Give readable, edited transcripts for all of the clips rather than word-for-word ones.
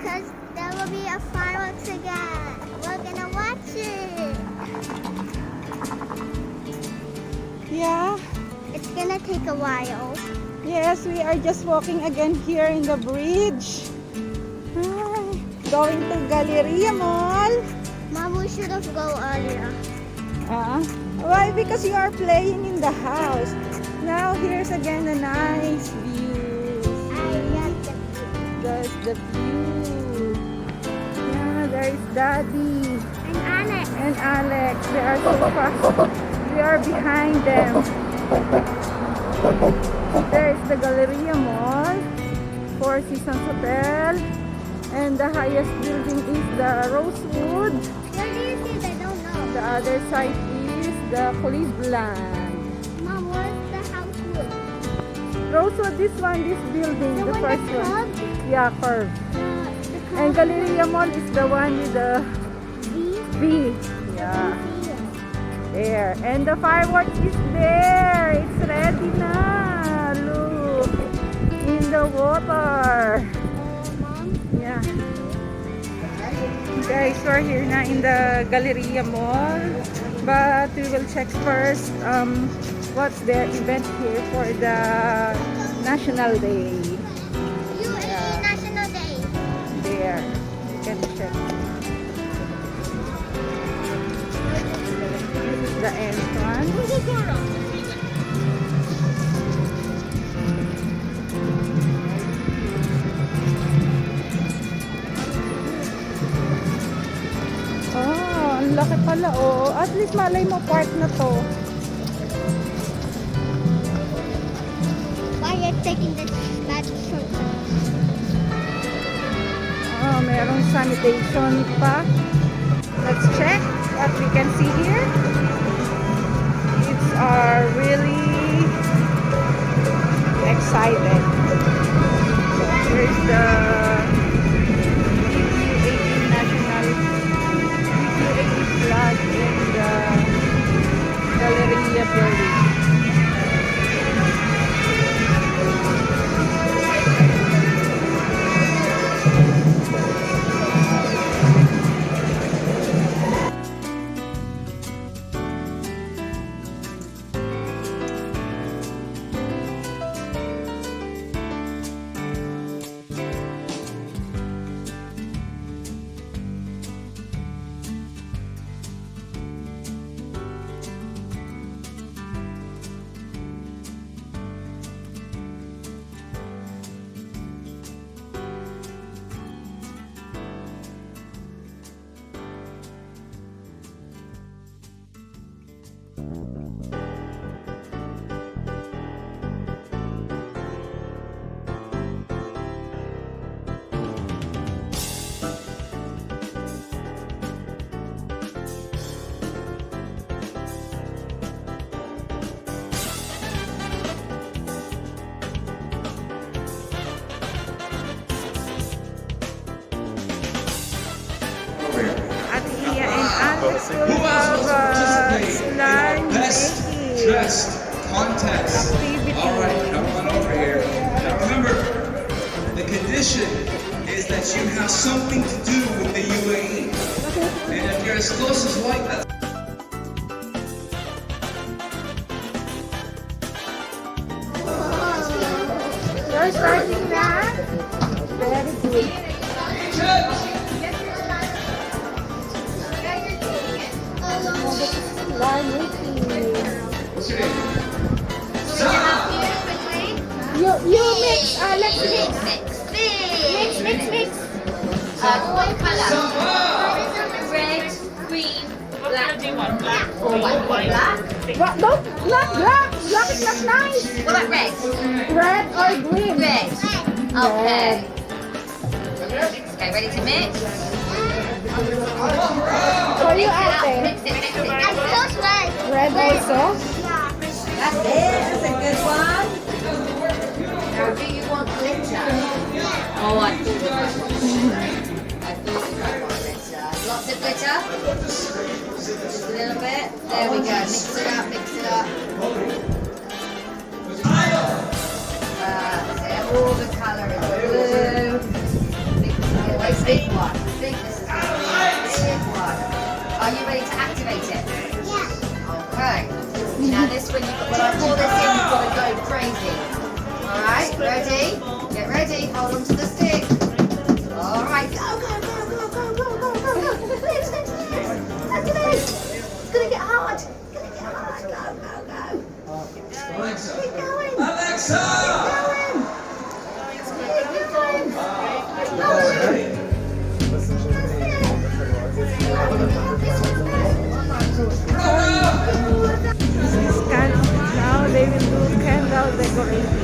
because there will be a fireworks again. We're gonna watch it. Yeah. It's gonna take a while. Yes, we are just walking again here in the bridge. Hi. Going to Galleria Mall. Mom, we should have go earlier. Why? Because you are playing in the house. Now here's again a nice view. I like the view. That's the view. Yeah, there is Daddy And Alex. and Alex. They are so fast. We are behind them. There is the Galleria Mall, Four Seasons Hotel, and the highest building is the Rosewood. Where do you see? I don't know. The other side is the Cleveland. Mom, where's the house wood? Rosewood, this building, The the one first that's one. curved? Yeah, curved. The And Galleria Mall is the one with the V? V. Yeah, there. And the fireworks is there. It's ready na. Look, in the water. Mom? Yeah. Guys, we're here na in the Galleria Mall. But we will check first what's their event here for the National Day. UAE National Day. There, you can check. This is the entrance. Oh, ang laki pala oh. At least malay mo park na to. Why are you taking the magic shortcut? Oh, merong sanitation pa. Let's check what we can see here. Kids are really excited. Here's the UAE National UAE flag in the Galleria building. At Iya and Alex will have slime making dressed contest. activity. All right, come on over here. Now remember, the condition is that you have something to do with the UAE. And if you're as close as white, that's You're starting na? Very good. Slime making. what's your name? You mix, Alex, mix. Mix. One colour. Red, green, black. Do you want black? Or black? What? Don't, not black. Black is not nice. What about red? Red or green? Red. Okay. Okay, ready to mix? For you, Ate. Mix it. I chose red. Red also? That's it. That's a good one. Now, do you want glitter? Oh, I thought you might want glitter. Lots of glitter? Just a little bit. There we go. Mix it up, mix it up. So all the colour is blue. Mix it nice big one. I think this is going to be a big one. Are you ready to activate it? Yeah. Okay. Now this one, when I pour this in, you've got to go crazy. All right, ready? Get ready. Hold on to the stick. All right, go, go, go, go, go, go, go, go, go. Lift, lift, lift. Activate. It's going to get hard. It's going to get hard. Go, go, go. Alexa. Keep going. Alexa! Keep going. Keep going. Now they will do candle decorating.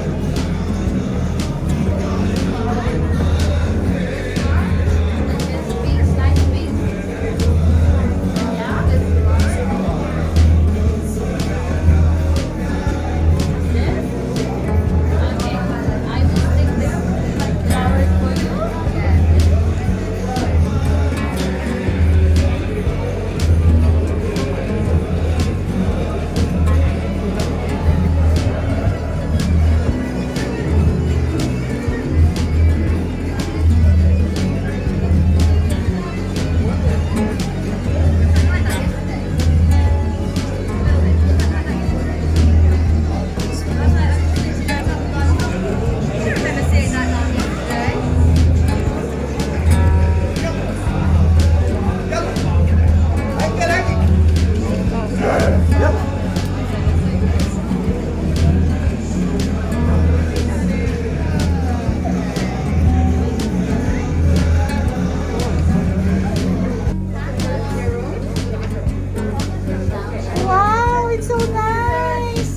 Wow, it's so nice.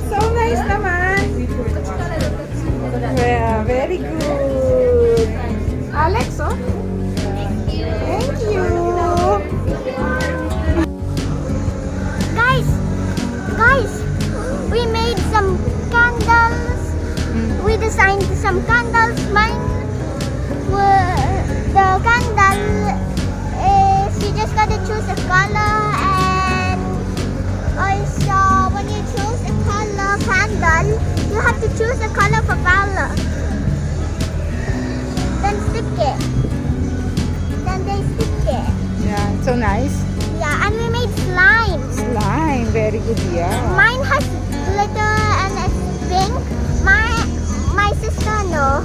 So nice naman. Yeah, very good. Alex, oh? Thank you. Guys, we made some candles. We designed some candles. Mine the candle is you just gotta choose a color, and also when you choose a color candle, you have to choose a color for color. Then stick it. Then they stick it. Yeah, so nice. Yeah, and we made slime. Slime, very good, yeah. Mine has glitter and it's pink. My sister no.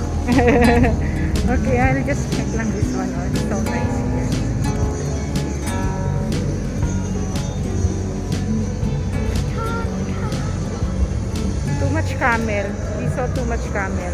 Okay, I'll just check lang this one. Oh, it's so nice here. Too much camel. We saw too much camel.